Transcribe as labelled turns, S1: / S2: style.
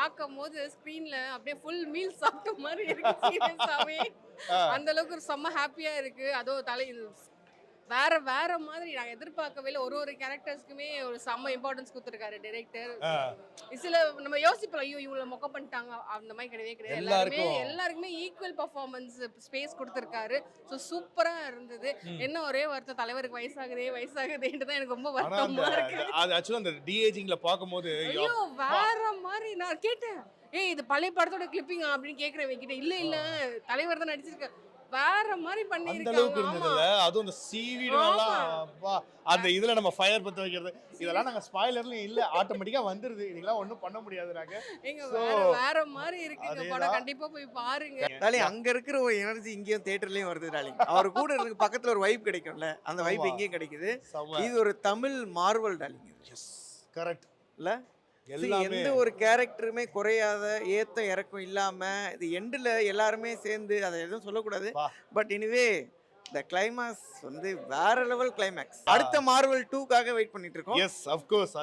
S1: பார்க்கும்போது ஸ்க்ரீன்ல அப்படியே ஃபுல் மீல் சாப்பிட்ட மாதிரி இருக்கு சீரியஸாவே. அந்த அளவுக்கு ஒரு செம்ம ஹேப்பியா இருக்கு. அதுவும் வேற வேற மாதிரி நான் எதிர்பார்க்கவே இல்ல. ஒரு ஒரு கேரக்டர்ஸ்க்குமே ஒரு செம்ம இம்பார்ட்டன்ஸ் குடுத்துருக்காரு டைரக்டர். சில நம்ம யோசிப்போம், ஐயோ இவங்கள மொக்க பண்ணிட்டாங்க. அந்த மாதிரி கிடையவே கிடையாது. எல்லாருக்குமே ஈக்குவல் பெர்ஃபார்மன்ஸ் ஸ்பேஸ் குடுத்துருக்காரு. ஸோ சூப்பரா இருந்தது. என்ன ஒரே வருத்தம், தலைவருக்கு வயசாகுதேன்ட்டு தான் எனக்கு ரொம்ப வருத்தமா இருக்கு.
S2: அது ஆக்சுவலா அந்த டிஏஜிங்ல பாக்கும்போது
S1: ஐயோ வேற மாதிரி நான் கேட்டேன். ஏய் இது பழைய படத்தோட கிளிப்பிங்கா அப்படின்னு கேக்குறேன் இவங்கிட்ட. இல்ல இல்ல தலைவர் தான் நடிச்சிருக்காரு. வேற மாதிரி
S2: அந்த
S1: பண்ணிருக்காங்க.
S2: அளவுக்கு
S1: ஆமா
S2: இருந்ததுல அதுவும் அந்த சீவிடும் எல்லாம்
S1: ஆமா.
S2: அப்பா அந்த இதுல நம்ம ஃபயர் பத்த வைக்கிறது இதெல்லாம் நாங்க ஸ்பாயிலர்லயும் இல்ல ஆட்டோமேட்டிக்கா வந்துருது. இதெல்லாம் ஒண்ணும் பண்ண முடியாது நாங்க.
S1: ஏங்க
S2: So,
S1: வேற வேற மாதிரி இருக்குங்க படம்.
S2: அதேதான்.
S1: கண்டிப்பா போய் பாருங்க.
S3: டார்லிங் அங்க இருக்கிற ஒரு எனர்ஜி இங்கேயும் தியேட்டர்லயும் வருது டார்லிங். அவர் கூட இருக்கு பக்கத்துல ஒரு வைப் கிடைக்கும்ல, அந்த வைப்
S2: ஆமா.
S3: இங்கேயும் கிடைக்குது.
S2: செம.
S3: இது ஒரு Tamil Marvel darling
S2: yes correct.
S3: இல்ல. See,
S2: எல்லாமே
S3: எந்த ஒரு கேரக்டருமே குறையாத ஏத்தம் இறக்கம் இல்லாம இது எண்டில் எல்லாருமே சேர்ந்து அதை எதுவும் சொல்லக்கூடாது.
S2: வா.
S3: பட் எனிவே இந்த கிளைமாக்ஸ் வந்து வேற லெவல் கிளைமாக்ஸ். அடுத்த மார்வல் 2க்காக வெயிட் பண்ணிட்டு இருக்கோம்.
S2: Yes of course